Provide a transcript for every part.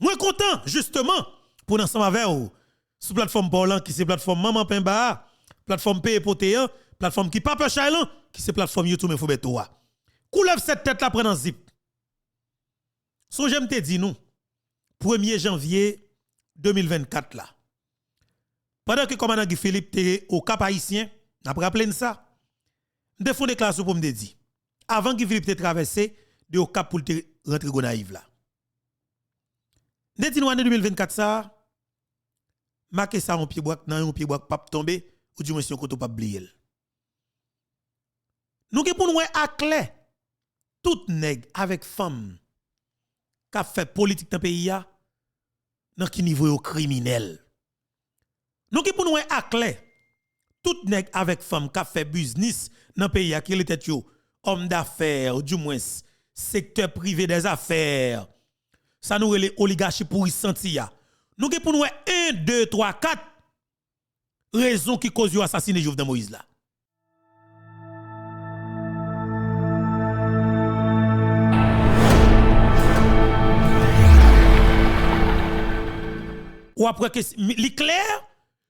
Moi content justement pour ensemble avec vous sur plateforme Parlant qui c'est plateforme Maman Pemba, plateforme Paye Potéan, plateforme qui Papa Chailan qui c'est plateforme YouTube Info Beto. Coulève cette tête là prend zip. So j'aime te dire nous 1er janvier 2024 là. Pendant que commandant Guy Philippe était au Cap Haïtien, n'a pas rappelé ça. M'te fond déclaration pour me dire avant Guy Philippe te traversé de au Cap pour te rentrer Gonaïve là. Dit nous année 2024 ça marqué ça en pied bois nan un pied bois pas tomber ou du moins si on koto pas oublier. Nous qui pour nous à clair tout nèg avec femme qui fait politique dans le pays dans qui niveau criminel. Nous qui pour nous à clair tout nèg avec femme qui fait business dans le pays qui était yo homme d'affaires ou du moins secteur privé des affaires. Ça nous les oligarchies pour y sentir. Nous qui pour nous 1 2 3 4 raisons qui causent assassiner Jovenel Moïse là. Ou après que li clair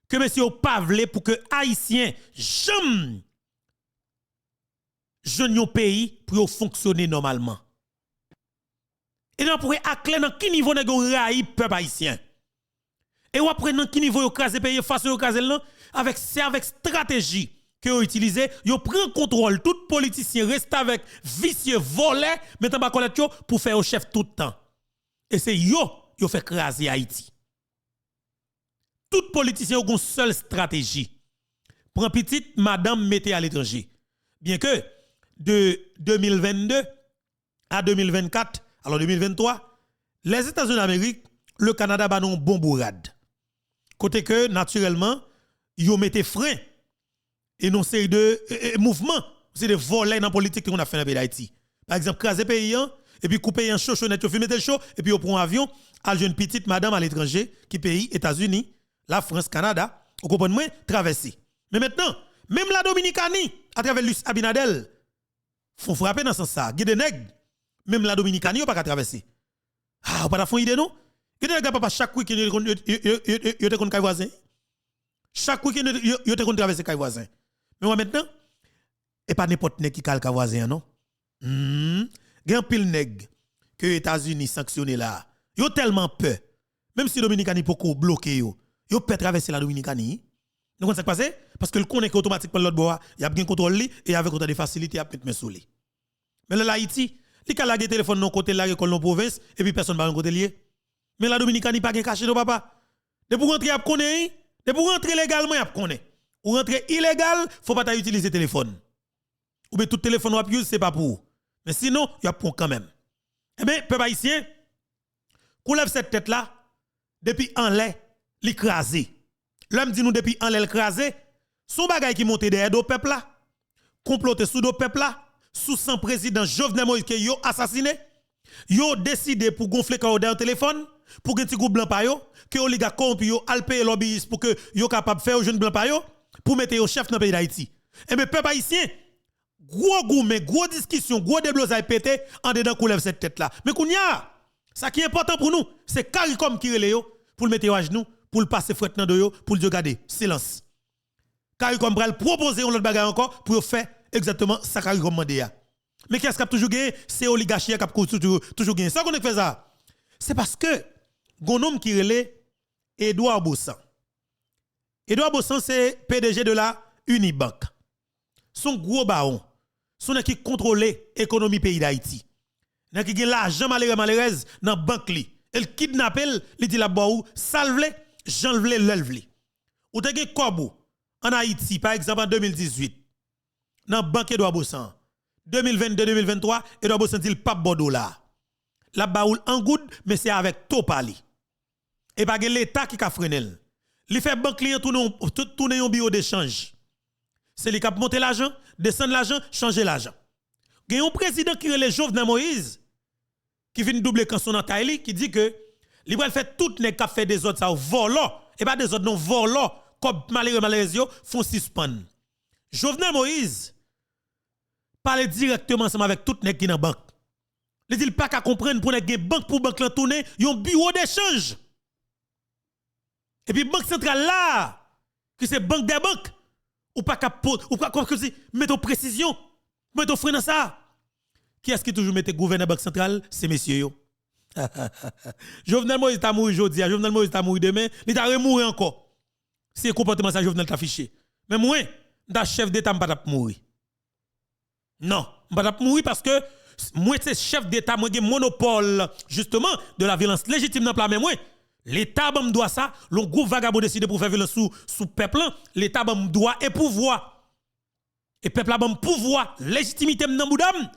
que monsieur ou pas vle pour que haïtien jamais jeune pays pour fonctionner normalement. Et nous pourrait clair dans quel niveau nèg raï peuple haïtien. Et ou après dans quel niveau yo craser pays face yo craser là avec stratégie que yo utiliser, yo prend contrôle tout politicien reste avec vicieux volé mettant ba collecte pour faire au chef tout le temps. Et c'est yo fait craser Haïti. Tout politicien a une seule stratégie. Prend petite madame mettez à l'étranger. Bien que de 2022 à 2024, alors 2023, les États-Unis d'Amérique, le Canada ba non bon bourrade. Côté que naturellement, yo mettez frein et non série de mouvements, c'est des volets dans la politique qu'on a fait dans le pays d'Haïti. Par exemple, craser pays et puis couper un chochonnette, filmer le show et puis on prend un avion à une petite madame à l'étranger qui pays États-Unis, la France, Canada, vous comprenez moi, traverser. Mais maintenant, même la Dominicanie à travers Luis Abinadel font frapper dans ce sens ça. Guide nèg, même la Dominicanie pas traverser. Ah, pas fond idée non? Guide nèg papa chaque week-end yo te kon kay voisin. Chaque week-end yo te kon traverser kay voisin. Mais moi maintenant et pas n'importe nèg qui kal kay voisin non. Gen pile nèg que États-Unis sanctionné là. Yo tellement peur. Même si Dominicanie poko bloqué yo peut traverser la Dominicanie. Vous comprenez ce qui passe? Parce que le connaît automatiquement l'autre bois, il y a bien contrôle li et avec autant de facilité à mettre mes sous li. Mais là Haïti, li ka lage téléphone non côté la école non province et puis personne va côté lié. Mais la Dominicanie pas gen caché non papa. De pour rentrer a connaît, de pour rentrer légalement a connaît. Ou rentrer illégal, faut pas utiliser téléphone. Ou bien tout téléphone ou use c'est pas pour. Mais sinon, il y a pour quand même. Eh bien, peuple haïtien, coulève cette tête là depuis en lait l'écrasé. L'homme dit nous depuis en l'écrasé, son bagay qui monte derrière do peuple là, comploter sous do peuple là, sous son président Jovenel Moïse qui yo assassiné, yo décidé pour gonfler quand au téléphone, pour que petit groupe blanc pa yo, que oligarque corrompu yo al payer lobbyiste pour que yo capable faire jeune blanc pa yo, pour mettre au chef dans le pays d'Haïti. Et mais peuple haïtien, gros gourmet, gros discussion, gros déblosage pété en dedans coulève cette tête là. Mais kounya, ça qui est important pour nous, c'est CARICOM qui relève yo pour le mettre à genoux, pour le passer fouette dans yo, pour le garder silence. CARICOM pral proposer un autre bagage encore pour faire exactement ça CARICOM mandé. Mais qu'est-ce qu'a toujours gagné? C'est oligarchie qui a toujours gagné. Ça qu'on fait ça. C'est parce que gon homme qui relève Edouard Bossan. Edouard Bossan c'est PDG de la Unibank. Son gros baron, son qui contrôle l'économie pays d'Haïti. Nan qui gen l'argent malheureuse dans banque li. Elle kidnappe elle, li dit la boou, salve j'enlève l'elvle. Ou te gen kobo en Haïti par exemple en 2018 dans banque Edouard Bossan. 2022-2023, Edouard Bossan dit pas Bordeaux là. La baoul en good mais c'est avec Topali. Et pas gen l'état qui ka frenel. Li fait banque client tourner un bureau d'échange. C'est lui qui a monté l'argent, descendre l'argent, changer l'argent. Il y a un président qui est le Jovenel Moïse, qui vient doubler quand son entaille, qui dit que il va faire tout les qui fait des autres ça volant et pas des autres non volant comme malheureux font suspendre. Jovenel Moïse parle directement ensemble avec tout les qui dans banque. Les dit pas qu'à comprendre pour une banque pour banque la tourner, un bureau d'échange. Et puis banque centrale là, que c'est banque des banques, ou pas qu'à ou pas comme si mettre précision, mettre frein dans ça. Qui est-ce qui toujours mette gouverneur banque centrale? C'est messieurs yo. Jovenel Moïse t'a mouru aujourd'hui, Jovenel Moïse t'a mouru demain, il t'a remourir encore. C'est comportement ça Jovenel t'a affiché. Mais moi, dans chef d'état m'pas mourir. Non, m'pas mourir parce que moi c'est chef d'état, moi j'ai monopole justement de la violence légitime dans le moi. L'état me doit ça, le groupe vagabond décide pour faire violence sous peuple, l'état me doit et pouvoir. Et peuple a bon pouvoir, légitimité dans boudam.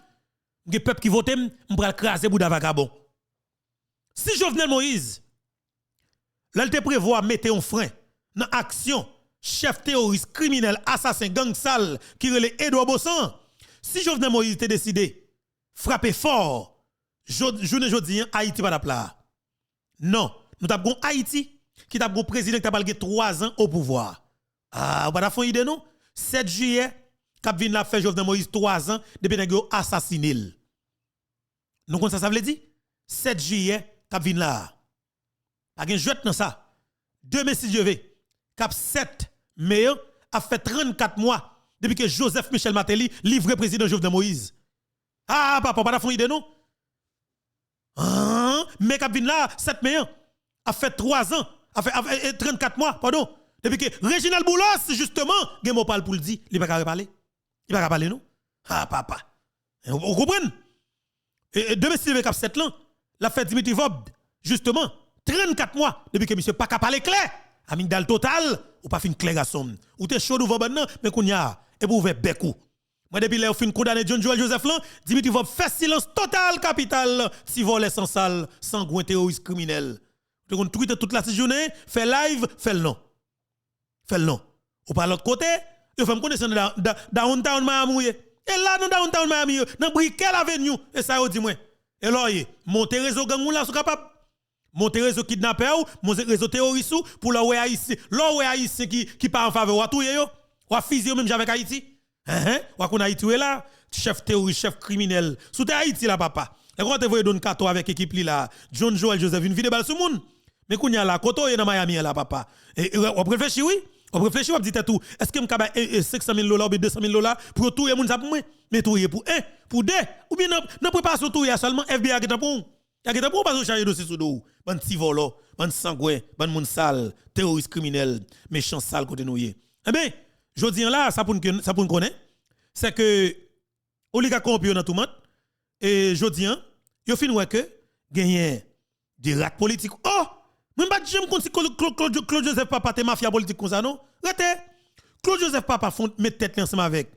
Le peuple qui vote m'pral craser bouda vagabond. Si Jovenel Moïse là te prévoit mettre un frein dans action chef terroriste criminel assassin gang sale qui relève Edouard Bossan, si Jovenel Moïse te décidé frapper fort journée jodi Haïti pas là. Non, nous avons Haïti qui t'a un président qui t'a 3 ans au pouvoir. Ah, pas fond idée non? 7 juillet cap vinn la fait Jovenel Moïse 3 ans depuis nèg yo assassiné. Nous connaissons ça veut dire 7 juillet cap vinn là. Pas gen jouet dans ça. 2006 je vais cap 7 mai a fait 34 mois depuis que Joseph Michel Martelly livré président Jovenel Moïse. Ah papa pas fond idée non? Ah, mais cap vinn là 7 mai a fait 3 ans, a fait 34 mois, pardon. Depuis que Reginald Boulos, justement, gen mot parle pour le dire, il va pas parler. Il va pas parler, non? Ah, papa. Vous comprenez? Et 2007 là, la fête Dimitri Vob, justement, 34 mois, depuis que monsieur pas capable parler clair. Amigdal total, ou pas fin clair garçon. Ou t'es chaud ou non, mais qu'on y a, et pour ouvrir bekou. Moi, depuis là, fin condamné John Joel Joseph là, Dimitri Vob fait silence total capital, si voler sans sale, sans gouin terroriste criminel. On tweet toute la journée, fait live, fait le nom. Fait le nom. Ou par l'autre côté, il faut me connaître dans downtown Miami. Et là, dans downtown Miami, dans Brickell Avenue, et ça, on dit moi. Et là, monter réseau gang là, sont capable. Monter réseau kidnappeur, monter réseau terroriste, pour la ouais Haïti. Là, ouais Haïti qui part en faveur, ou tout yo, ou fusil même avec Haïti. Ou qu'on Haïti là, chef terroriste, chef criminel. Sous Haïti là, papa. Et quand tu vois don kato avec équipe là, John Joel Joseph, une vidéo balle sur moun. Mais qu'on y a là, koto est dans Miami là, papa. Et on réfléchit, oui. On réfléchit, on dit tout. Est-ce que m'kaba 500 000 $, ou 200 000 $, pour tout le monde, ça pour moi? Mais tout pour 1, pour 2, ou bien non préparation tout seulement FBI qui t'a pour. Y'a qui t'a pour pas charger dossier sous dos. Ban ti volo, ban sangouin, ban moun sale, terroriste criminel, méchant sale côté nous. Eh bien, jodi là, ça pour nous connaître, c'est que oligarque corrompu dans tout le monde. Et jodi yo fin ouais que gagner des rats politiques. Oh, même pas j'aime quand Claude Joseph Papa te mafia politique comme ça non. Rete. Claude Joseph Papa font mettre tête ensemble avec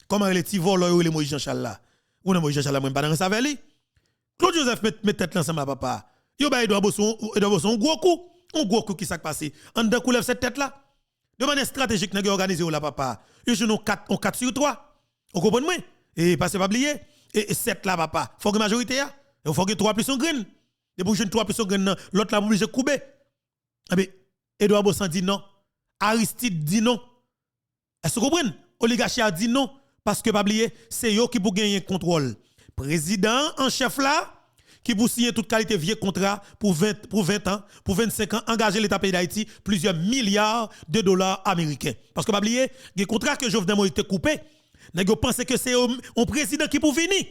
comment les petits voleurs ou les Moïse Jean-Charles là. Ou non Moïse Jean-Charles même pas dans ça avec lui. Claude Joseph met tête ensemble à papa. Yo ba il doit bosser un gros coup qui s'est passé. En dedans coulève cette tête là. De manière stratégique n'a organisé là papa. Yo joue 4 sur 3. On comprend moi? Et pas pas oublier et 7 là papa. Faut que majorité a. Il faut que 3 plus son grain. Et pour jeune 3 plus son grain, l'autre là obligé couper. Ah ben Edouard Bossan dit non. Aristide dit non. Est-ce que vous comprenez? Oligarchie a dit non parce que pas oublier, c'est eux qui pour gagner contrôle. Président en chef là qui pour signer toute qualité vieux contrat pour 20 ans, pour 25 ans engager l'État pays d'Haïti plusieurs milliards de dollars américains. Parce que pas oublier, les contrats que Jovenel Moïse coupé, nèg yo pense que c'est un président qui pour venir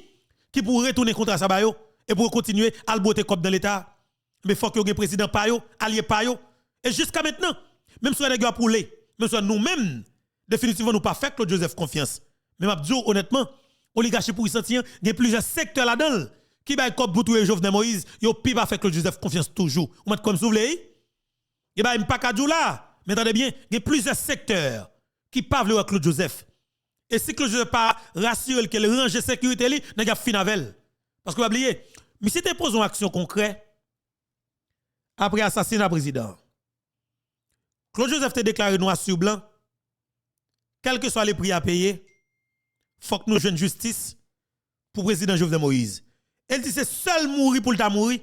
qui pour retourner contrat ça ba yo et pour continuer à le botter comme dans l'État. Mais faut que le président pa yo, allié pa yo. Et jusqu'à maintenant, même si on a pour les, même si nous-mêmes, définitivement, nous pas fait Claude Joseph confiance. Mais m'a dit honnêtement, oligarchie pour y sentir, il y a plusieurs secteurs là-dedans qui va comme Boutou et Jovenel Moïse, yo pi pas fait Claude Joseph confiance toujours. Ou met comme souvlé, il va pas kadjou là. Mais attendez bien, il y a plusieurs secteurs qui pas vle Claude Joseph. Et si Claude Joseph pas rassure que le range sécurité li, n'a pas fin avec. Parce que vous oubliez, mais si tu poses une action concrète après assassinat président, Claude Joseph te déclaré noir sur blanc, quels que soient les prix à payer, faut que nous jouions justice pour président Jovenel Moïse. Elle dit c'est seul mourir pour le mourir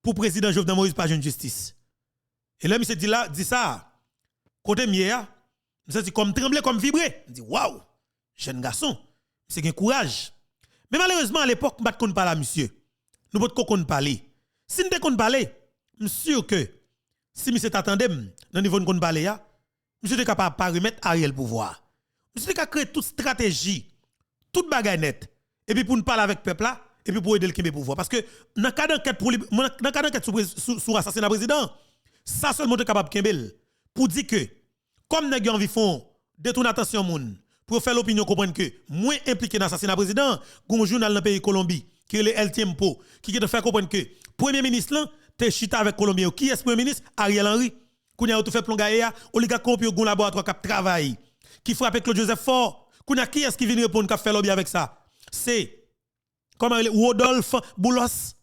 pour président Jovenel Moïse pas jouer justice. Et là monsieur dit ça côté mieux, monsieur dit comme trembler comme vibrer. Il dit waouh, jeune garçon, c'est un courage. Mais malheureusement, à l'époque, nous ne pouvons pas parler, monsieur. Nous ne pouvons pas parler. Si nous ne pouvons pas parler, je suis sûr que si monsieur t'attendait, dans le niveau de parler, monsieur est capable de remettre Ariel pouvoir. Monsieur est capable de créer toute stratégie, toute bagaille nette. Et puis pour nous parler avec le peuple là, et puis pour aider le pouvoir. Parce que dans le cas d'enquête sur l'assassinat président, ça seulement est capable de kembel pour dire que, comme nous avons envie de faire détourner l'attention moun, pour faire l'opinion comprendre que moins impliqué dans l'assassinat président, un journal dans le pays Colombie, qui est le El Tiempo, qui te fait comprendre que Premier ministre là, te chita avec Colombien. Qui est Premier ministre? Ariel Henry. Kounya a tout fait plongaye, oligarque corrompu au laboratoire qui travaille, qui frappe Claude Joseph Fort. Kounya qui est-ce qui vient répondre qui fait lobby avec ça? C'est comment Rodolphe Boulos.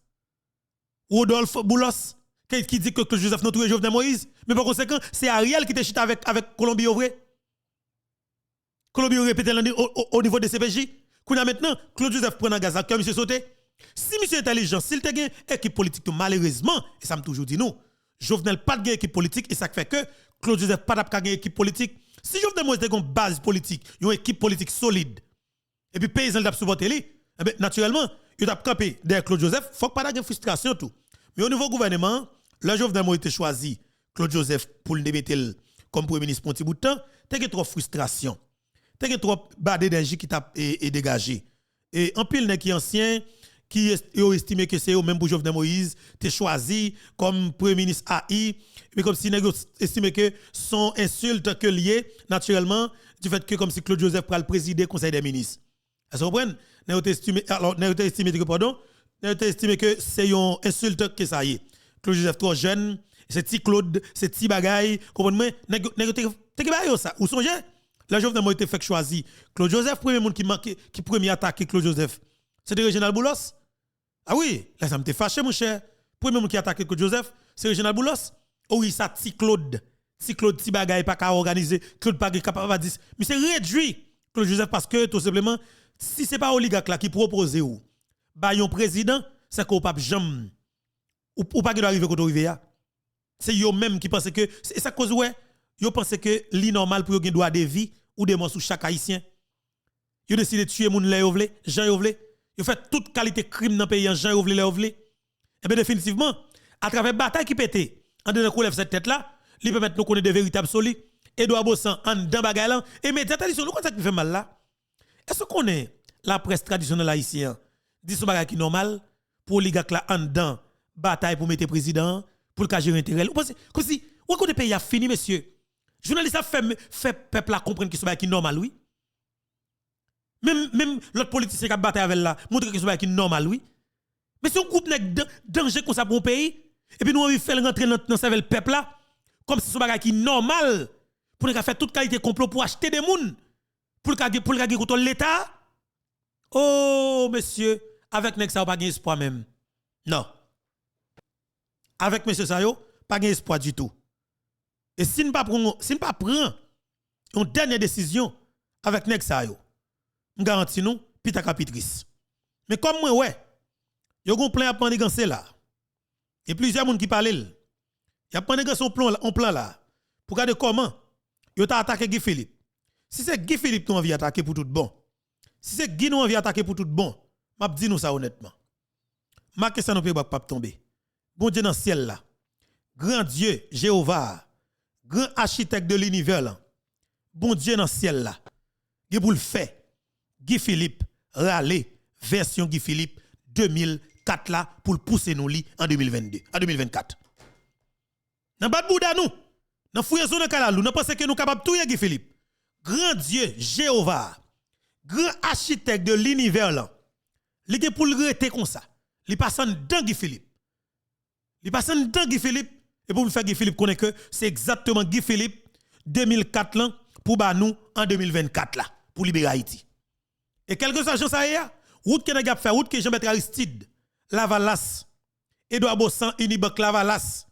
Rodolphe Boulos qui dit que Claude Joseph non tout Jovenel Moïse, mais par conséquent, c'est Ariel qui te chita avec Colombie au vrai. Colombie répété au niveau de CPJ. Kounya maintenant Claude Joseph prend un gaz à monsieur sauté. Si monsieur intelligent, s'il te gagne équipe politique malheureusement, et ça me toujours dit nous, Jovenel pas de équipe politique et ça fait que Claude Joseph pas de équipe politique. Si Jovenel Moïse a une base politique, une équipe politique solide, et puis paysan t'a supporté lui, naturellement, il a campé derrière Claude Joseph, faut pas de frustration tout. Mais au niveau gouvernement, le Jovenel Moïse a choisi Claude Joseph pour le mettre comme premier ministre pour un petit bout de temps, t'as trop frustration. T'as trop badé d'énergie qui t'a dégagé. Et en pile qui ancien qui ont estimé que c'est eux même pour Jovenel Moïse, t'es choisi comme premier ministre AI, mais comme si vous estimé que son insulte que lié naturellement du fait que comme si Claude Joseph pral présider conseil des ministres. Est-ce que vous comprenez? Vous estimé que pardon, vous estimé que c'est une insulte que ça y est. Claude Joseph trop jeune, c'est petit Claude, c'est petit bagaille, comprenez? Vous ça. Ou songez? La Jovenel Moïse fait choisi Claude Joseph premier monde qui premier attaquer Claude Joseph. C'est Réginald Boulos. Ah oui, là ça me fait fâché mon cher. Premier monde qui attaque Claude Joseph, c'est Réginald Boulos. Oh oui, ça ti Claude, ti bagaille pas qu'à organiser, Claude pas capable de dire. Mais c'est réduit Claude Joseph parce que tout simplement si c'est pas oligarque là qui propose ou ba yon président, c'est qu'on pas jamais ou pas qui doit arriver quand arriver. C'est yo même qui pense que c'est ça cause ouais, yo pense que li normal pour yo gen droit de vie ou de mort sous chaque haïtien. Yo décide de tuer moun lè yo vle, Jean yo vle. Yo fait toute qualité crime dans pays Jean yo vle lè yo vle. Et bien définitivement, à travers bataille qui pété, en dedans qu'on lève cette tête là, li permet nous connaître de véritables solides. Edouard Bossan en dedans bagay là et médias traditionnels, quoi ça qui fait mal là? Est-ce qu'on est la presse traditionnelle haïtienne dit ce bagay qui normal pour oligarque là en dedans bataille pour mettre président pour le cas gérer intérêt. Ou pensez comme si ou côté pays a fini monsieur. Journaliste a fait peuple là comprendre que ce bagay qui normal oui. Même l'autre politicien qui a battu avec là montre que ce bagay qui normal oui. Mais si on groupe nèg danger comme ça pour un pays et puis nous on fait rentrer dans cerveau peuple là comme si ce bagay qui normal pour nous faire toute qualité complot pour acheter des moun pour le gagner contre l'état. Oh monsieur, avec nèg ça pas gain espoir même. Non. Avec monsieur ça yo pas gain espoir du tout. Et si nous pas prend une dernière décision avec nèg ça yo, on garantit nous pita capitrice. Mais comme moi ouais, yo gon plein à pandigancer là. Et plusieurs moun qui parlent. Y a pandigancer on plan là pour regarder comment yo t'a attaqué Guy Philippe. Si c'est Guy Philippe nous envie attaquer pour tout bon. Si c'est Guy nous envie attaquer pour tout bon, m'a dit nous ça honnêtement. Marquez ça nous peut pas tomber. Bon Dieu dans le ciel là. Grand Dieu Jéhovah, grand architecte de l'univers là. Bon Dieu dans le ciel là. Guy pour le faire. Guy Philippe râler version Guy Philippe 2004 là pour le pousser nous li en 2022 en 2024. Nan bat bouda nous. Nan fouye son kalalou, nan pense que nous capable tout Guy Philippe. Grand Dieu Jéhovah, grand architecte de l'univers là. Li gen pour le rete comme ça. Li passe dans Guy Philippe. Li passe dans Guy Philippe et pour le faire Guy Philippe connaît que c'est exactement Guy Philippe 2004 là pour ba nous en 2024 là pour libérer Haïti. Et quelques agents ça y a, route que n'a fait route que Jean-Bertrand Aristide, Lavalas, Edouard Bossan, Unibank Lavalas.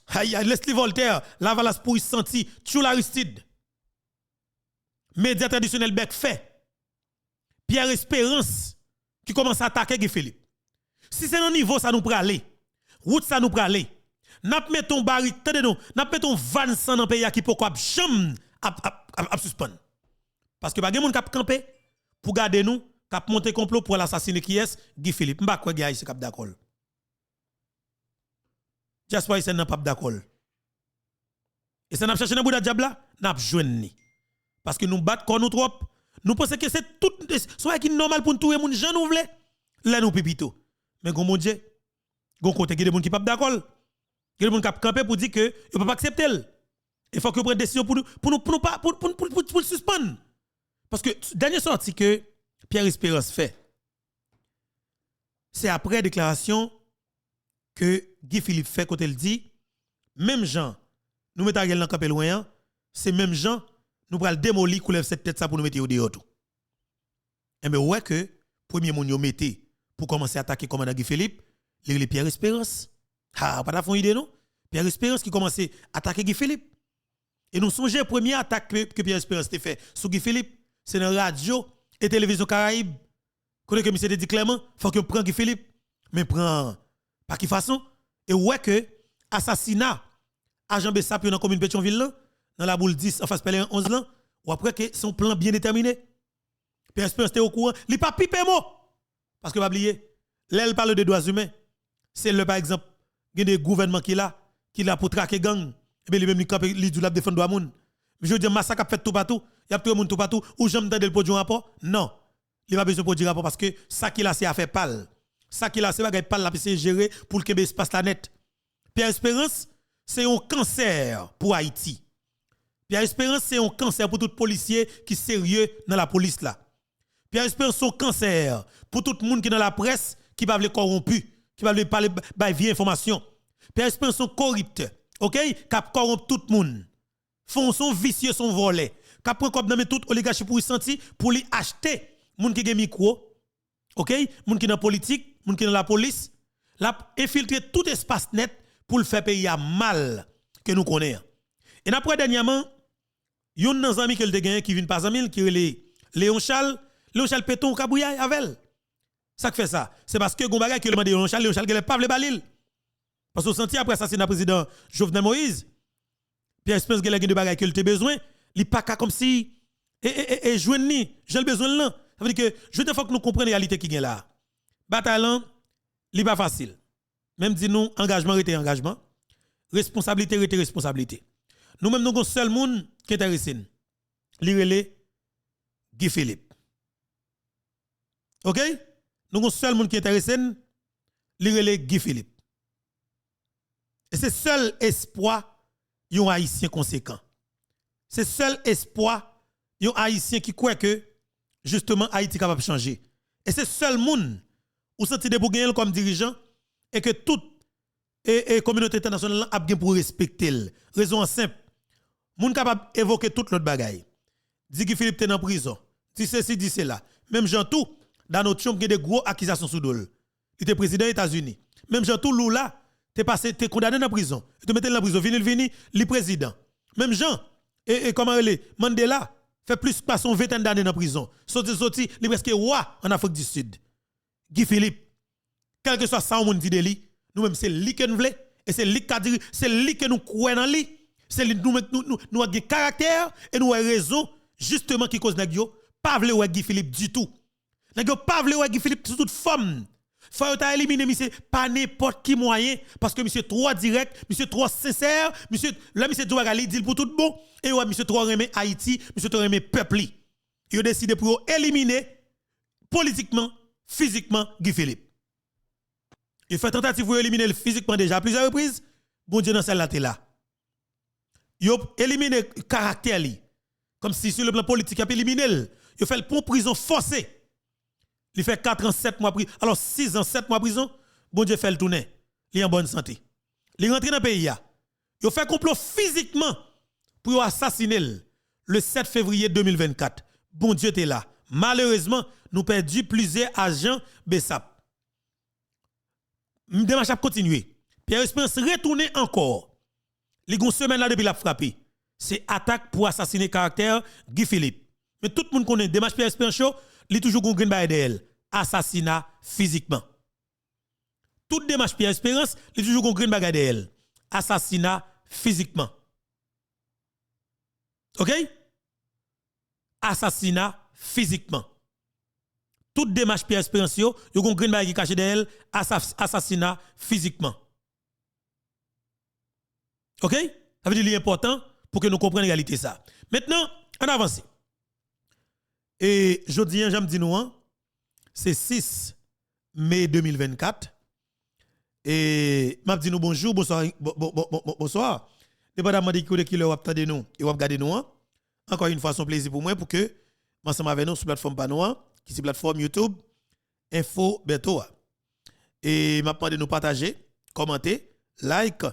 Aïe, Leslie Voltaire, Lavalas pour y sentir, Tchoul Aristide. Média traditionnel bec fait. Pierre Espérance qui commence à attaquer Guy Philippe. Si c'est un niveau ça nous praler, route ça nous praler. N'a mettons barrique, attendez-nous, n'a mettons 25 dans pays qui pourquoi jamais à suspendre. Parce que pas gen moun k'ap camper pour garder nous cap monté complot pour l'assassiner qui est Guy Philippe. M'pa quoi gars ici cap d'accord. Jasper c'est n'a pas d'accord. Et ça n'a cherché dans bout diable là, n'a joindre. Parce que nous battons quand nous trop, nous pensons que c'est tout soit qui normal pour tout le monde gens nous voulons. Là nous pipito. Mais gon mon Dieu, gon côté des gens qui pas d'accord. Il y a des gens qui campé pour dire que ne peut pas accepter. Il faut que vous preniez des décisions pour le suspendre. Parce que dernière sortie que Pierre Espérance fait, c'est après déclaration que Guy Philippe fait quand il dit, même gens, nous mettons dans le camp loin, c'est même gens, nous prenons démolir, coulève cette tête ça pour nous mettre au dehors. Et bien, ouais que, premier monde yo mettez pour commencer à attaquer le commandant Guy Philippe, les Pierre Espérance. Ah, pas d'avoir idée non? Pierre Espérance qui commençait à attaquer Guy Philippe. Et nous songeons la première attaque que Pierre Espérance a fait sur Guy Philippe, c'est dans la radio et télévision Caraïbe. Quand que monsieur dit clairement, il faut que prenne Guy Philippe, mais prend par quelle façon? Et ouais que assassinat agent Bessap dans la commune Pétionville dans la boule 10 en face Pellerin 11 là, ou après que son plan bien déterminé. Pierre Espérance était au courant, il pas pipé mot. Parce que pas oublier, là elle parle de droits humains. C'est le par exemple, il y a des gouvernements qui là pour traquer gang. Et bien, lui-même, il dit, il défend droit moun. Je veux dire, massacre a fait tout partout. Il y a tout le monde tout partout. Ou j'aime entendre le produit rapport? Non. Il n'a pas besoin de produire rapport parce que ça qu'il a, c'est à faire pâle. Ça qu'il a, c'est pas pâle, c'est gérer pour que l'espace la net. Pierre Espérance, c'est un cancer pour Haïti. Pierre Espérance, c'est un cancer pour tout policier qui est sérieux dans la police là. Pierre Espérance, c'est un cancer pour tout le monde qui est dans la presse, qui va le corrompu, qui va parler de vieille information. Pierre Espérance, c'est un corrupteur. OK, cap corrompt tout le monde. Font son vicieux son volet. Cap prend comme dans toute oligarchie pour y sentir pour lui acheter moun qui gen micro. OK, moun qui dans politique, moun qui dans la police, l'a infiltrer tout espace net pour le faire payer à mal que nous connaissons. Et après dernièrement, yon nan ami qu'elle te gagné qui vient pas ami qui est Léon Charles Péton Kabouya avec. Ça fait ça, c'est parce que gon bagay que le demande Léon Charles gèle pas le balil. Parce que senti après assassinat président Jovenel Moïse, Pierre Espérance gèle de bagay que il te besoin, li pas comme si et joindre ni, j'ai besoin là. Ça veut dire que je te faut que nous comprenions la réalité qui est là. Bataille li pas facile. Même dit nous engagement était engagement, responsabilité était responsabilité. Nous même nous avons seul monde qui est intéressé. Li relé Guy Philippe. OK? Nous avons seul monde qui est intéressé, li relé Guy Philippe. Et c'est seul espoir yon haïtien conséquent. C'est seul espoir yon haïtien qui croit que justement Haïti capable de changer. Et c'est seul monde ou senti de pour gagner comme dirigeant et que toute et communauté internationale a bien pour respecter. Raison simple. Moun capable évoquer toute l'autre bagaille. Dit que Philippe était en prison. Dit ceci, dit cela. Même Jean tout dans notre chambre il y a des gros accusations sous dol. Il était président des États-Unis. Même Jean tout Lula t'es condamné dans prison. Tu mettez dans prison, vini le président. Même Jean et comment elle Mandela fait plus que son 20 d'années dans prison. Sorti, il presque roi en Afrique du Sud. Guy Philippe, quel que soit ça, on dit de lui, nous-mêmes, c'est lui que nous voulons, et c'est lui que nous croyons dans lui. C'est lui nous avons caractère, et nous avons raison, justement, qui cause nous pas vouloir Guy Philippe du tout. Nous pas vouloir Guy Philippe sous toute forme. Faut éliminer monsieur pas n'importe qui moyen parce que monsieur trop direct, monsieur trop sincère, monsieur là monsieur doit aller dire pour tout bon et ouais monsieur trop aimer Haïti, monsieur trop aimer peuple. Il a décidé pour éliminer politiquement, physiquement Guy Philippe. Il fait tentative pour éliminer physiquement déjà à plusieurs reprises. Bon Dieu dans celle-là t'es là. Il a éliminé caractère li comme si sur le plan politique il a éliminé. Il fait le prison forcée. Il fait 4 ans, 7 mois prison. Alors 6 ans, 7 mois prison, bon Dieu fait le tourner. Il est en bonne santé. Il rentre dans le pays. Il fait complot physiquement pour assassiner le 7 février 2024. Bon Dieu est là. Malheureusement, nous perdu plusieurs agents Bessap. Démarche a continué. Pierre Espérance retourne encore. Les gon semaine là depuis la frappé. C'est attaque pour assassiner caractère Guy Philippe. Mais tout le monde connaît démarche Pierre Espérance, il toujours gon green by d'elle. Assassinat physiquement. Toute démarche Pierre Espérance, il toujours gon green by d'elle. Assassinat physiquement. OK? Assassinat physiquement. toute démarche Pierre Espérance, yo gon green bag qui caché derrière assassinat physiquement. OK? Ça veut dire l'important pour que nous comprenions la réalité ça. Maintenant, on avance. Et jeudi, j'aime dire nous, c'est 6 mai 2024. Et m'a dit nous bonjour, bonsoir, bonsoir. Dépendamment de qui leur attendez nous et vous regardez nous. Encore une fois, c'est un plaisir pour moi pour que ensemble avec nous sur la plateforme Panoa, qui est la plateforme YouTube Info Beto. Et m'a demandé de nous partager, commenter, like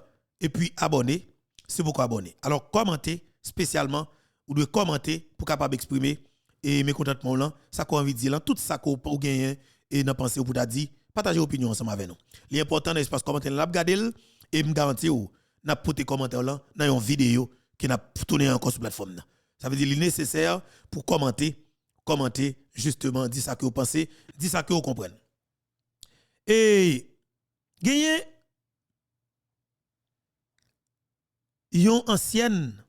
et puis abonner. C'est pourquoi abonner. Alors commenter spécialement, vous devez commenter pour capable exprimer et mes contentements là, ça qu'on envie de dire là, tout ça qu'on pour gagner et n'a pensé pour dire, partager opinion ensemble avec nous. L'important dans l'espace commentaire là, regarder et me garantir ou n'a poté commentaire là dans une vidéo qui n'a tourné encore sur plateforme là. Ça veut dire qu'il est nécessaire pour commenter justement, dire ça que vous pensez, dire ça que vous comprenez. Et gagner une ancienne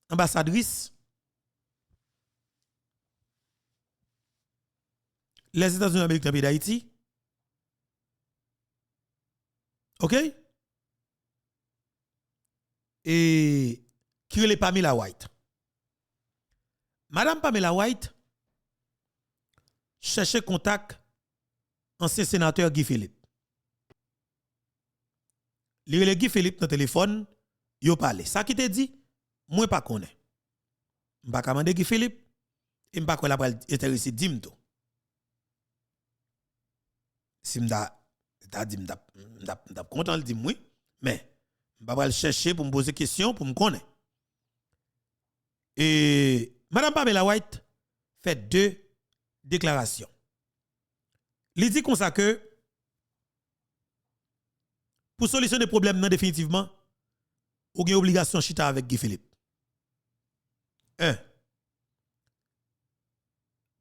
ambassadrice les États-Unis d'Amérique dans le pays d'Haïti. OK? Et qui est Pamela White. Madame Pamela White cherchait contact ancien sénateur Guy Philippe. Le Guy Philippe dans le téléphone, il parlé. Ça qui te dit, moi pas connais. Je ne pas commander Guy Philippe et je ne pas qu'on l'a intéressé dimto. Si m'da content le dire oui, mais je vais chercher pour me poser question pour me connaître. Et Madame Pamela White fait 2 déclarations. Il dit comme ça que pour solutionner le problème non définitivement, ou une obligation chita avec Guy Philippe. 1.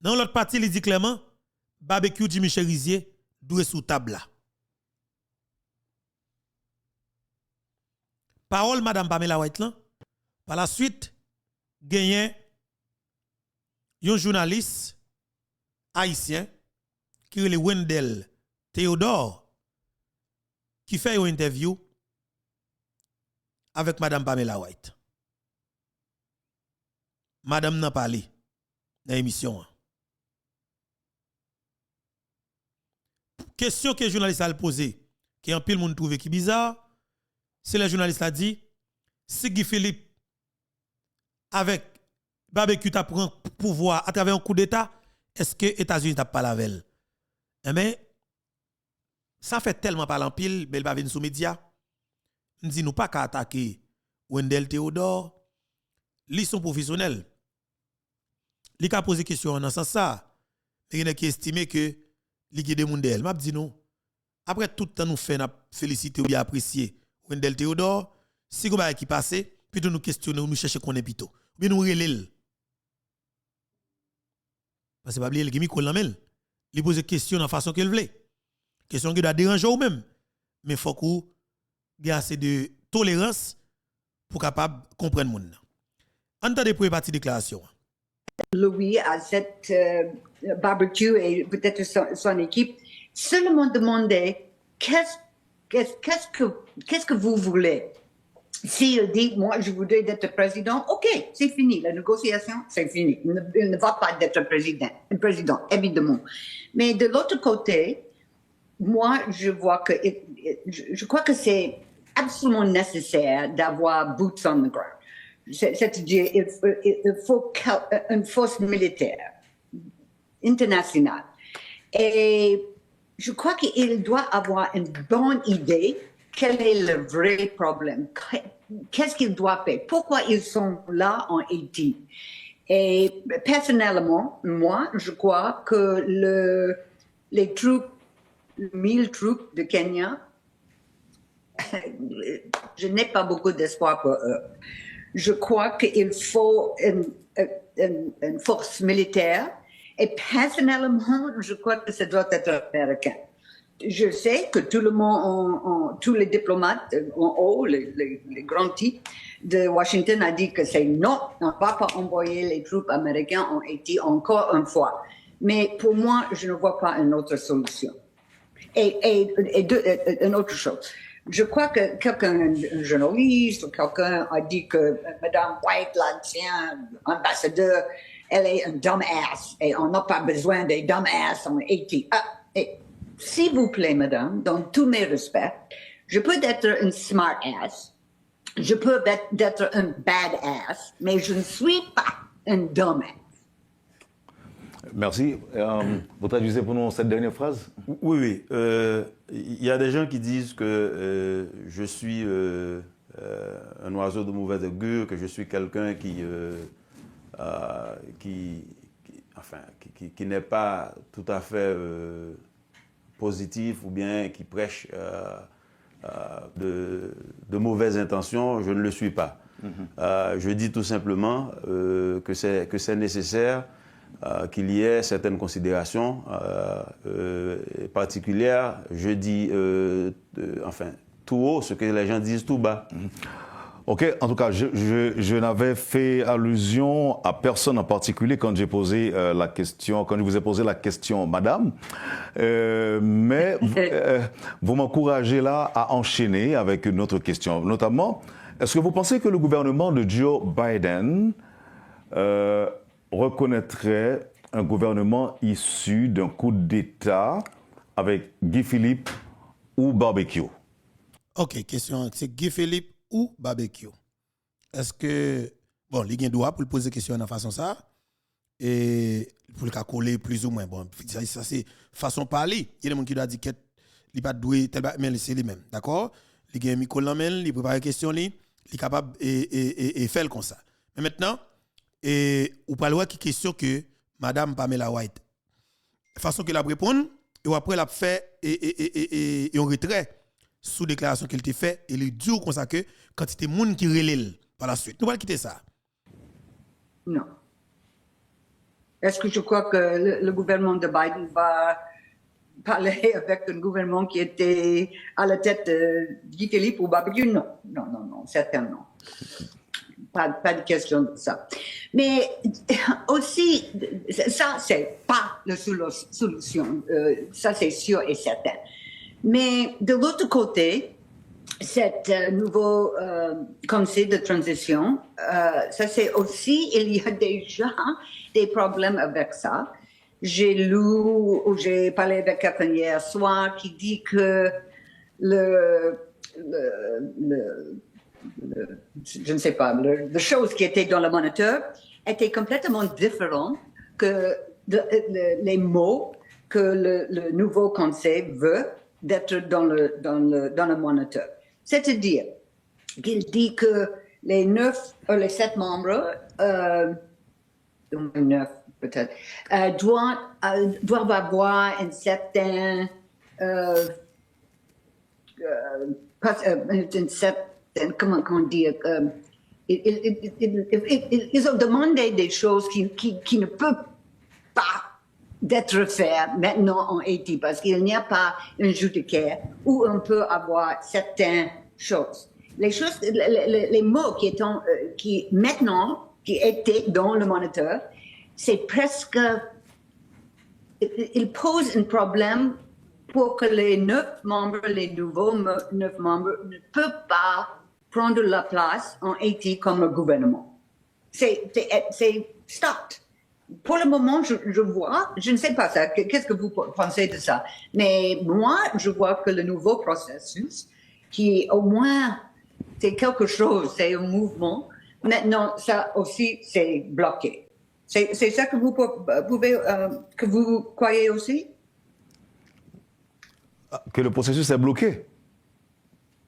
Dans l'autre partie, il dit clairement, barbecue Jimmy Cherizier doit sous table là. Parole Madame Pamela White là. Par la suite, gagne un journaliste haïtien qui est le Wendell Théodore qui fait une interview avec Madame Pamela White. Madame n'a parlé dans l'émission. Question que le journaliste a posée, qui en pile monde trouve qui bizarre, c'est le journaliste a dit si Guy Philippe avec barbecue t'a pris pouvoir à travers un coup d'état, est-ce que les États-Unis t'a pas la veille? Mais ça fait tellement parler en pile, mais il va venir sous médias. Nous dit nous pas qu'à attaquer Wendell Théodore, ils sont professionnels. Ils ont posé question dans ce sens ça. Il y a qui estime que li gen des mondel. M'a dit non. Après tout le temps nous fait féliciter ou bien apprécier Wendell Théodore, si vous avez qui passe, puis nous questionner ou nous chercher qu'on est pito. Bien nous relève. Parce que pas oublier le gimi kon lamel. Il pose question de façon qu'il veut. Question qui doit déranger ou même. Mais faut qu'on ait assez de tolérance pour capable comprendre monde. Entendez pour partie déclaration. Louis à cette barbecue et peut-être son équipe seulement demander qu'est-ce que vous voulez. S'il dit, moi, je voudrais être président, ok, c'est fini. La négociation, c'est fini. Il ne va pas être président, évidemment. Mais de l'autre côté, moi, je crois que c'est absolument nécessaire d'avoir boots on the ground. C'est-à-dire, il faut une force militaire internationale. Et je crois qu'il doit avoir une bonne idée quel est le vrai problème, qu'est-ce qu'ils doivent faire, pourquoi ils sont là en Haïti. Et personnellement, moi, je crois que les troupes, 1000 troupes de Kenya, je n'ai pas beaucoup d'espoir pour eux. Je crois qu'il faut une force militaire. Et personnellement, je crois que ça doit être américain. Je sais que tout le monde, tous les diplomates en haut, les grands types de Washington a dit que c'est non, on ne va pas envoyer les troupes américaines en Haïti encore une fois. Mais pour moi, je ne vois pas une autre solution. Une autre chose. Je crois que un journaliste ou quelqu'un a dit que Mme White, l'ancien ambassadeur, elle est un dumbass et on n'a pas besoin des dumbasses en Haïti. S'il vous plaît, madame, dans tous mes respects, je peux être une smart ass, je peux être un bad ass, mais je ne suis pas un dumbass. Merci. Vous traduisez pour nous cette dernière phrase? Oui. Il y a des gens qui disent que je suis un oiseau de mauvaise augure, que je suis quelqu'un qui n'est pas tout à fait positif ou bien qui prêche de mauvaises intentions. Je ne le suis pas. Je dis tout simplement que c'est nécessaire qu'il y ait certaines considérations particulières. Je dis, tout haut, ce que les gens disent tout bas. Ok, en tout cas, je n'avais fait allusion à personne en particulier quand j'ai posé la question, quand je vous ai posé la question, madame. Mais vous m'encouragez là à enchaîner avec une autre question. Notamment, est-ce que vous pensez que le gouvernement de Joe Biden reconnaîtrait un gouvernement issu d'un coup d'État avec Guy Philippe ou barbecue? Ok, question, c'est Guy Philippe ou barbecue? Est-ce que, bon, il y a un droit pour le poser question de façon ça, et pour le cas coller plus ou moins, bon, ça c'est façon parler. Il y a des gens qui doivent dire qu'il n'est pas doué, mais c'est lui-même, d'accord? Il y a un micro là, il prépare une question, il est capable et faire comme ça. Mais maintenant, ou pas le qui question que Madame Pamela White, façon qu'elle a répondu, et après elle a fait et un retrait sous déclaration qu'elle t'a fait, et lui dit comme ça que quand c'était monde qui relève par la suite. Nous allons quitter ça. Non. Est-ce que je crois que le gouvernement de Biden va parler avec un gouvernement qui était à la tête de Guy Philippe ou barbecue? Non, certainement. Pas de question de ça. Mais aussi, ça, c'est pas la solution. Ça, c'est sûr et certain. Mais de l'autre côté, cet nouveau conseil de transition, ça c'est aussi, il y a déjà des problèmes avec ça. J'ai lu ou j'ai parlé avec quelqu'un hier soir qui dit que je ne sais pas, la chose qui était dans le moniteur était complètement différente que les mots que le nouveau conseil veut d'être dans le moniteur. C'est-à-dire qu'il dit que les 7 membres, 9 peut-être, doivent avoir un certain, comment dire, ils ont demandé des choses qui ne peuvent pas d'être faites maintenant en Haïti parce qu'il n'y a pas un judiciaire où on peut avoir certaines choses. Les choses, les mots qui étaient dans le moniteur, c'est presque, ils posent un problème pour que les 9 membres, les nouveaux 9 membres ne peuvent pas prendre la place en Haïti comme le gouvernement. C'est stopped. Pour le moment, je vois, je ne sais pas ça, qu'est-ce que vous pensez de ça? Mais moi, je vois que le nouveau processus, qui au moins, c'est quelque chose, c'est un mouvement, maintenant, ça aussi, c'est bloqué. C'est ça que vous pouvez, que vous croyez aussi? Que le processus est bloqué?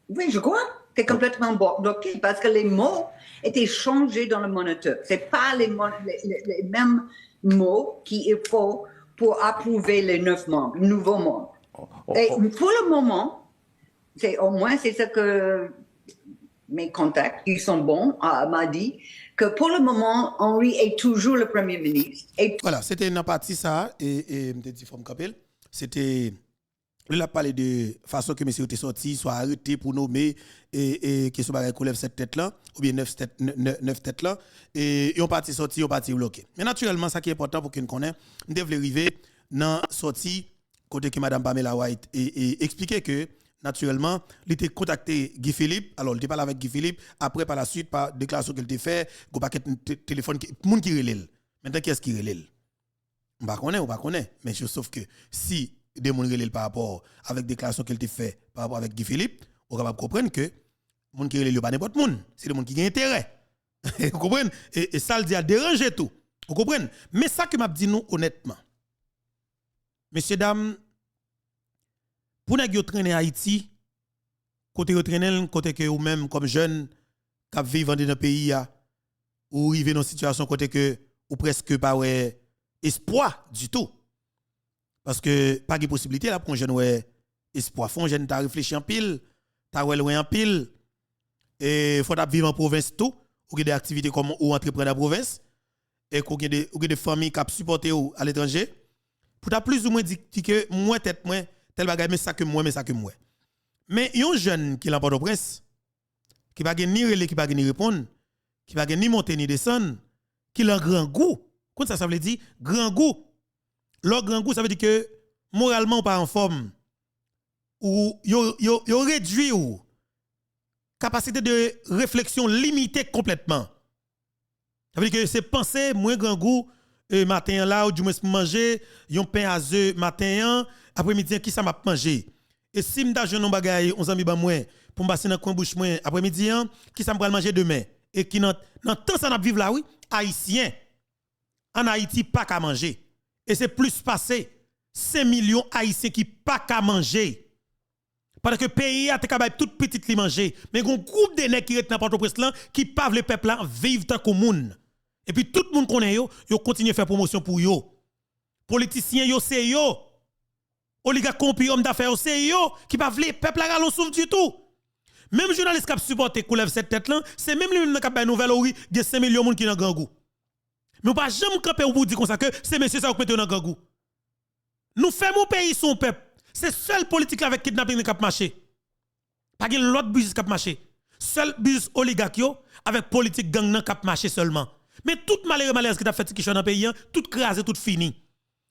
Oui, je crois. C'est complètement bloqué parce que les mots étaient changés dans le moniteur. C'est pas les mêmes mots qu'il faut pour approuver les 9 membres, nouveaux membres. Et pour le moment, au moins c'est ce que mes contacts, qui sont bons, m'a dit, que pour le moment, Henri est toujours le Premier ministre. Voilà, c'était une partie ça, et me dit From Capel, c'était Il a parlé de façon que monsieur était sorti, soit arrêté pour nommer et que ce bagage relève cette tête là ou bien neuf têtes là et on parti sorti, on parti bloqué. Mais naturellement ça qui est important pour qu'on connaisse, on devait arriver dans sortie côté que madame Pamela White et expliquer que naturellement, il était contacté Guy Philippe. Alors, il était parlé avec Guy Philippe. Après, par la suite, par déclaration qu'il était fait, il paquet téléphone, monde qui relève. Maintenant, qui est-ce qui relève? On ne connaît ou pas connaît. Mais sauf que si des gens relève par rapport avec déclaration qu'il était fait par rapport avec Guy Philippe, on va comprendre que monde qui relève pas n'importe monde. C'est le monde qui a intérêt. Vous comprenez? Et ça, le dit à déranger tout. Vous comprenez? Mais ça que m'a dit nous honnêtement. Messieurs, dames, pour nous traîner Haïti, côté que ou même comme jeune qui vivent dans un pays ou vivent dans une situation côté que ou presque pas espoir du tout. Parce que pas de possibilité là pour un jeune espoir. Faut un jeune t'a réfléchi en pile, t'a loin en pile et faut vivre en province tout ou des activités comme ou entreprendre en province et ou des familles qui supportent à l'étranger. Pour ta plus ou moins dit que moi tête moi tel bagay mais ça que moi. Mais yon jeune qui l'emporte au prince qui va ni relé qui va ni répondre, qui va ni monter ni descendre, qui a un grand goût. Quand ça veut dire grand goût. Le grand goût ça veut dire que moralement pas en forme ou yo réduit ou capacité de réflexion limitée complètement. Ça veut dire que c'est penser moins grand goût matin là ou du moins manger yon pain à œufs matin après-midi qui ça m'a manger et si m'da jeune bagay 11 ami ba moi pour passer dans coin bouche moi après-midi qui ça m'pral manger demain et qui dans temps ça n'a vivre là oui haïtien en Haïti pas qu'à manger et c'est plus passé 5 millions haïtiens qui pas qu'à manger parce que pays a te capable toute petite li manger mais gon groupe de nèg qui rete dans Port-au-Prince là qui pave le peuple là vivre tant comme monde. Et puis tout le monde connaît yo continue à faire promotion pour yo. Politiciens yo c'est yo. Oligarque corrompu homme d'affaires c'est yo qui pas vle peuple la galon souffle du tout. Même journaliste qui supporter coulève cette tête là, c'est même lui même qui a nouvelle oui, il y a 5 millions de monde qui dans grand goût. Mais on pas jamais camper pour dire comme ça que c'est monsieur ça qui met dans grand goût. Nous faisons mon pays son peuple. C'est seul politique avec kidnapping qui a marché. Pas gen l'autre business qui a marché. Seul business oligarque yo avec politique gang nan qui a marché seulement. Mais tout malheureux qui t'a fait qui dans le pays, tout crasé, tout fini.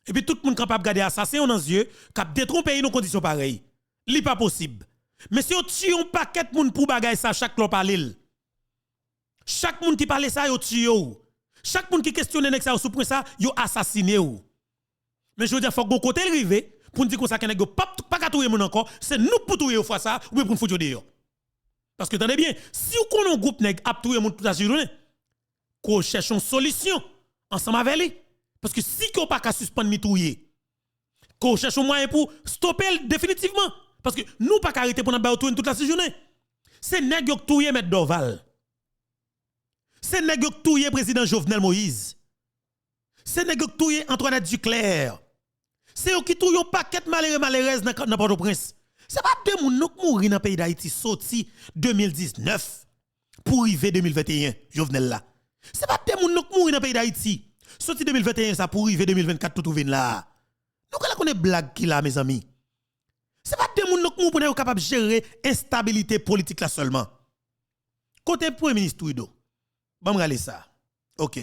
Et puis tout le monde capable de garder assassin dans les yeux, cap détromper pays dans conditions pareilles. Li pas possible. Mais si on tue un paquet de monde pour bagay ça chaque l'on parle. Chaque monde qui parle ça yo tue ou. Chaque monde qui questionne nek ça sous point ça, yo assassiné ou. Mais je veux dire faut gon côté rivé pour dire comme ça que nèg pas ka touyer moun encore, c'est nous pour touyer fois ça ou bien pour foutre dehors. Parce que attendez bien, si on connaît un groupe nèg a touyer moun toute la journée, qu'on cherche une solution ensemble avec lui. Parce que si qu'on pas qu'à suspendre mitouiller, qu'on cherche un moyen pour stopper définitivement. Parce que nous pas qu'à arrêter pour nous battre toute la journée. C'est nèg yo touyer M. Dorval. C'est nèg yo touyer président Jovenel Moïse. C'est nèg yo touyer Antoinette Duclerc. C'est eux qui touyer un paquet malheureux dans Port-au-Prince. C'est pas deux moun qui mourir dans le pays d'Haïti sorti 2019 pour arriver 2021 Jovenel là. C'est pas des gens qui mourent dans le pays d'Haïti. Sorti 2021, ça pour arriver 2024, tout trouver là. Nous connaissons blague qui là, mes amis. C'est pas des gens qui mourent pour être capable de gérer l'instabilité politique là seulement. Côté Premier ministre Trudeau, bon, regarder ça. OK.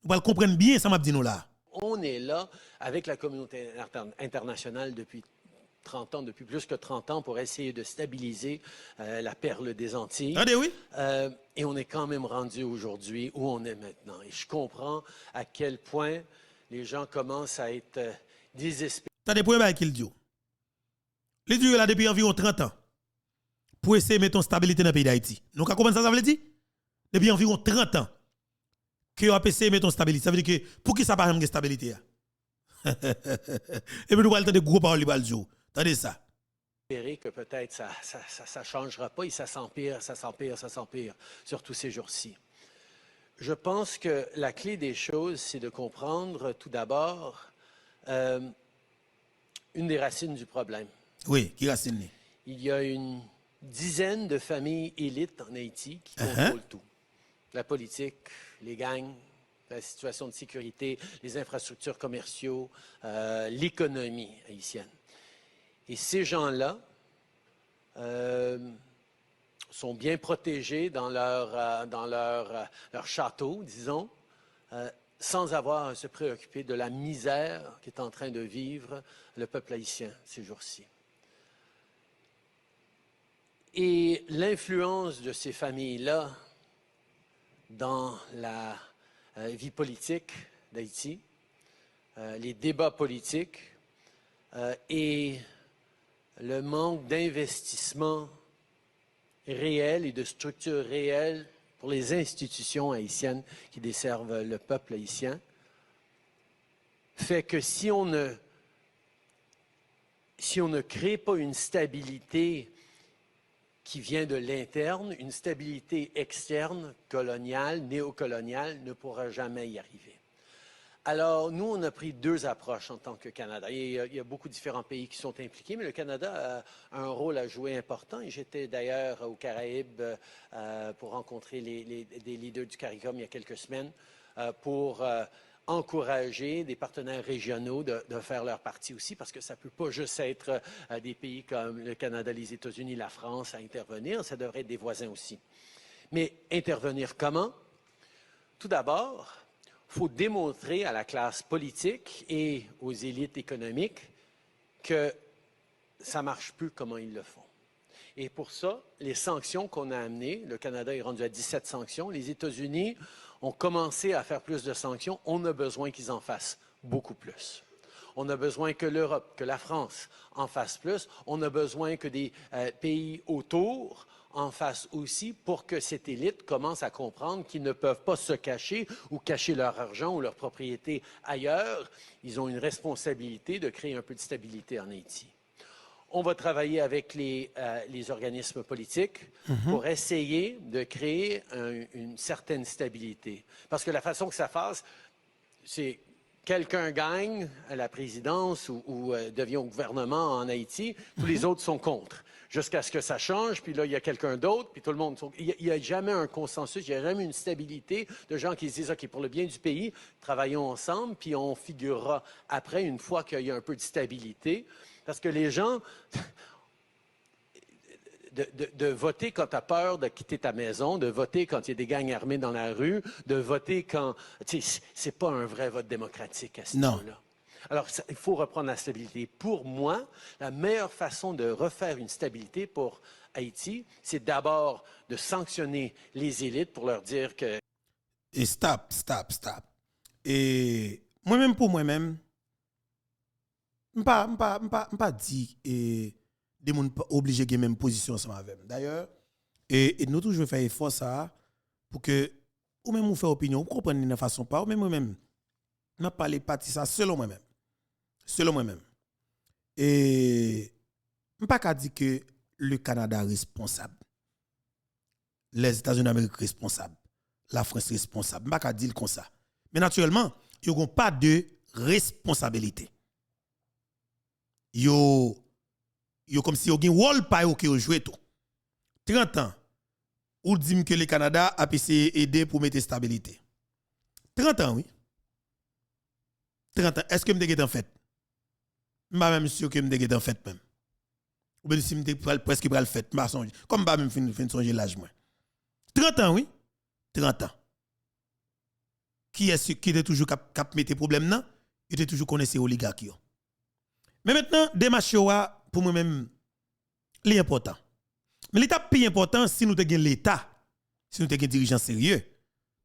Vous allez comprendre bien ça m'a dit nous là. On est là avec la communauté internationale depuis 30 ans, depuis plus que 30 ans, pour essayer de stabiliser la perle des Antilles. Attendez, oui. Et on est quand même rendu aujourd'hui où on est maintenant. Et je comprends à quel point les gens commencent à être désespérés. Attendez, pour qu'il dit. Les dieux là depuis environ 30 ans pour essayer de mettre en stabilité dans le pays d'Haïti. Nous comprenons ça veut dire? Depuis environ 30 ans que on essayé de mettre en stabilité. Ça veut dire que pour qui ça pas de stabilité? Et puis nous allons de gros paroles li jour. Attendez ça. Que peut-être ça changera pas et ça s'empire, surtout ces jours-ci. Je pense que la clé des choses, c'est de comprendre tout d'abord une des racines du problème. Oui, qui racine? Il y a une dizaine de familles élites en Haïti qui contrôlent tout. La politique, les gangs, la situation de sécurité, les infrastructures commerciaux, l'économie haïtienne. Et ces gens-là sont bien protégés dans leur château, disons, sans avoir à se préoccuper de la misère qu'est en train de vivre le peuple haïtien ces jours-ci. Et l'influence de ces familles-là dans la vie politique d'Haïti, les débats politiques et le manque d'investissement réel et de structure réelle pour les institutions haïtiennes qui desservent le peuple haïtien, fait que si on ne crée pas une stabilité qui vient de l'interne, une stabilité externe, coloniale, néocoloniale, ne pourra jamais y arriver. Alors, nous, on a pris deux approches en tant que Canada. Il y a beaucoup de différents pays qui sont impliqués, mais le Canada a un rôle à jouer important. Et j'étais d'ailleurs aux Caraïbes pour rencontrer des leaders du CARICOM il y a quelques semaines pour encourager des partenaires régionaux de faire leur partie aussi, parce que ça ne peut pas juste être des pays comme le Canada, les États-Unis, la France à intervenir, ça devrait être des voisins aussi. Mais intervenir comment? Tout d'abord, il faut démontrer à la classe politique et aux élites économiques que ça ne marche plus comment ils le font. Et pour ça, les sanctions qu'on a amenées, le Canada est rendu à 17 sanctions, les États-Unis ont commencé à faire plus de sanctions, on a besoin qu'ils en fassent beaucoup plus. On a besoin que l'Europe, que la France en fassent plus. On a besoin que des pays autour en fassent aussi pour que cette élite commence à comprendre qu'ils ne peuvent pas se cacher ou cacher leur argent ou leur propriété ailleurs. Ils ont une responsabilité de créer un peu de stabilité en Haïti. On va travailler avec les organismes politiques pour essayer de créer une certaine stabilité. Parce que la façon que ça fasse, c'est quelqu'un gagne à la présidence ou devient au gouvernement en Haïti, tous les autres sont contre. Jusqu'à ce que ça change, puis là, il y a quelqu'un d'autre, puis tout le monde... Il n'y a jamais un consensus, il n'y a jamais une stabilité de gens qui se disent, OK, pour le bien du pays, travaillons ensemble, puis on figurera après, une fois qu'il y a un peu de stabilité. Parce que les gens... De voter quand tu as peur de quitter ta maison, de voter quand il y a des gangs armés dans la rue, de voter quand... C'est pas un vrai vote démocratique à ce niveau-là. Alors, il faut reprendre la stabilité. Pour moi, la meilleure façon de refaire une stabilité pour Haïti, c'est d'abord de sanctionner les élites pour leur dire que... Et stop. Et moi-même, pour moi-même, je ne pas dit des gens obligés de la même position ensemble avec. D'ailleurs, et nous toujours faire effort ça pour que ou même vous faire opinion, vous comprenez de façon pas, ou même moi-même, n'a pas les partis ça selon moi-même. Selon moi-même. Et je ne pas qu'à dire que le Canada est responsable. Les États-Unis d'Amérique responsables. La France responsable. Je ne pas qu'à dire comme ça. Mais naturellement, ils n'ont pas de responsabilité. Yo comme si yo gen rôle pa yo ki yo joué tout. 30 ans ou dit que le Canada a essayé aider pour mettre stabilité. 30 ans oui. 30 ans est-ce que me en fait? Pas même sûr que me en fait même. Ou bien si me presque pral fait, m'a songe. Comme pas même fin songer l'âge moi. 30 ans oui. 30 ans. Qui était toujours cap mettre problème nan? Il était toujours connaissé oligarque. Mais maintenant, démarche pour moi-même, l'important. Mais l'étape plus important, si nous avons l'État, si nous avons des dirigeants sérieux.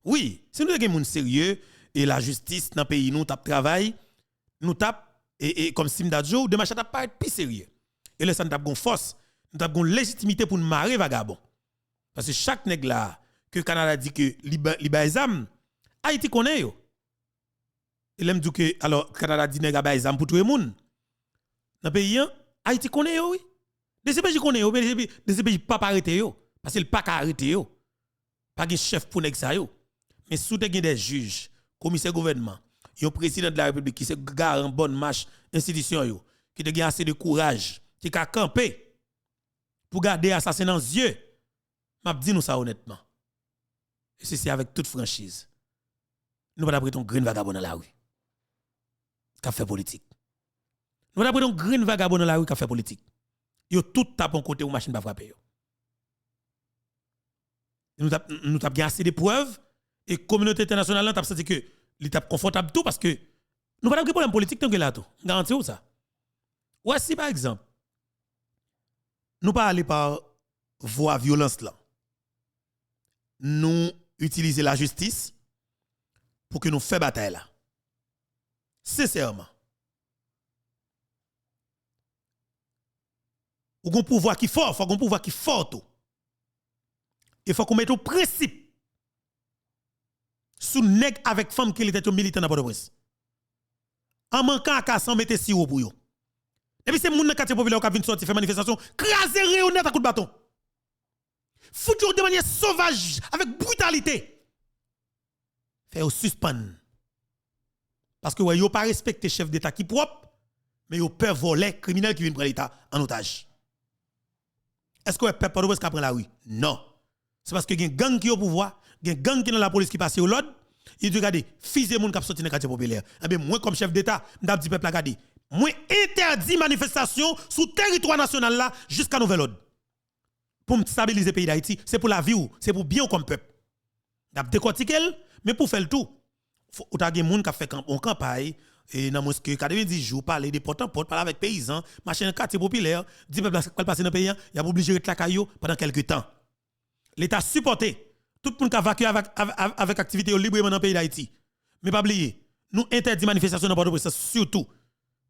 Oui, si nous avons des gens sérieux et la justice dans le pays, nous tape travail, nous tape, et comme si nous avons démarche à pas être plus sérieux. Et là, ça nous avons force, nous avons légitimité pour nous marrer vagabond. Parce que chaque nègre là, que le Canada dit que l'Ibaïzam, Haïti connaît yo. Et l'aime dit que, alors, Canada dit nègre Ibaïzam pour tout le monde. Dans le pays, Haïti connaît yo, oui. Des CPJ connaît yo, mais des CPJ pas arrêté yo. Parce que le pas arrêté yo. Pas de chef pour nèg ça yo. Mais sous des juges, commissaire gouvernement, un président de la République qui se garant bonne marche institution yo, qui te assez de courage, qui a campé pour garder assassin dans les yeux. M'a dit nous ça honnêtement. Et c'est avec toute franchise. Nous pas d'après ton green vagabond dans la rue. Qu'a fait politique. Nous avons un green vagabond dans la rue qui a fait politique. Yo tout tape en côté où machine va frapper. Nous avons bien assez de preuves et la communauté internationale a senti que l'état confortable tout parce que nous n'avons pas de problème politique tant que là tout. Garantie ou ça. Ou si par exemple, nous pas aller par voie violence là. Nous utiliser la justice pour que nous fassions bataille là. Sincèrement. Ou un pouvoir qui fort, faut un pouvoir qui fort tout. Il faut qu'on mette au principe sous nèg avec femme qui était militant dans Port-au-Prince. En manquant à casser, mettez si haut pour yo. Et puis c'est moun dans quartier populaire qui vient sortir faire manifestation, craser réunir à coup de bâton. Foutu de manière sauvage avec brutalité. Fait au suspendre. Parce que yo pas respecté chef d'état qui propre, mais yo peur voler criminel qui vient prendre l'état en otage. Est-ce que peuple Port-au-Prince qui prend la rue? Non. C'est parce que y a un gang qui est au pouvoir, il y a un gang qui est dans la police qui passe au l'ordre, il dit regardez, fils de moun qui sorti dans le quartier populaire. Eh bien moi comme chef d'état, m'd'a dit peuple regardez, moi interdit manifestation sous territoire national là jusqu'à nouvel ordre. Pour stabiliser le pays d'Haïti, c'est pour la vie ou, c'est pour bien comme peuple. D'ap décortiquer, mais pour faire le tout, faut ou ta gen moun qui fait en campagne et dans mosquée 90 jours parler de porte en porte parler avec paysans, machin quartier populaire, dit peuple qui passer dans pays, il a obligé de la caillou pendant quelques temps. L'État supporté tout le monde qui a évacué avec activité librement dans le pays d'Haïti. Mais pas oublier, nous interdit manifestation dans Port-au-Prince surtout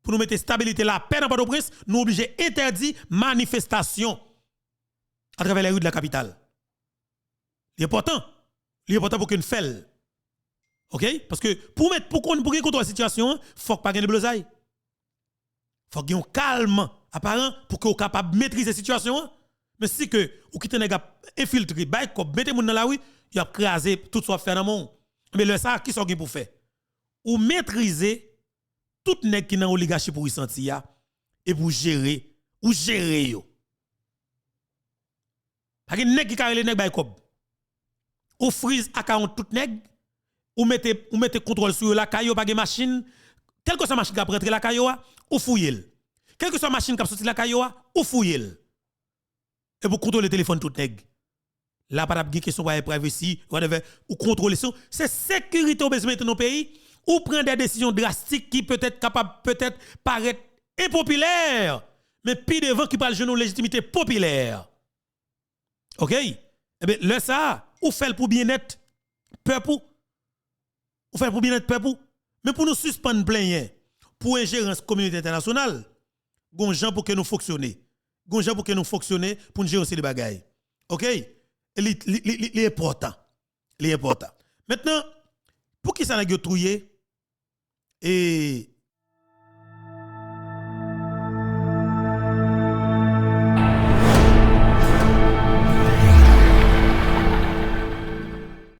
pour nous mettre stabilité la paix dans Port-au-Prince, nous obligés interdit manifestation à travers les rues de la capitale. L'important pour qu'on fasse. OK? Parce que pour contrôler la situation, il faut pas gagner de blosaille. Il faut gagner un calme apparent pour qu'on soit capable de maîtriser la situation. Mais si que ou quitte nèg infiltré, bay comme mettez moun dans la rue, il a crasé tout soit fait dans monde. Mais le ça qui sont pour faire? Ou maîtriser tout nèg qui dans oligarchie pour y sentir et pour gérer yo. Parce que nèg qui carré les nèg bay comme ou freeze account tout nèg ou mettez contrôle sur la caillou pas de machine, quelle que soit machine qui rentrer la caillou ou fouiller. Quelle que soit machine qui sorti la caillou ou fouiller. Et pour contrôler le téléphone tout nèg. Là pas de question pour privacy, ou contrôler ça, c'est sécurité au besoin de nos pays ou prendre des décisions drastiques qui peut-être capable peut-être paraître impopulaires, mais puis devant qui parle de nos légitimité populaire. OK? Eh bien là ça, ou fait pour bien-être peuple. Ou fait pour bien-être peuple. Mais pour nous suspendre plein pour ingérence communauté internationale, gon gens pour que nous fonctionner. Gonja pour que nous fonctionner pour nous gérer les bagailles. OK? C'est important. C'est important. Maintenant, pour qui ça n'a pas trouvé et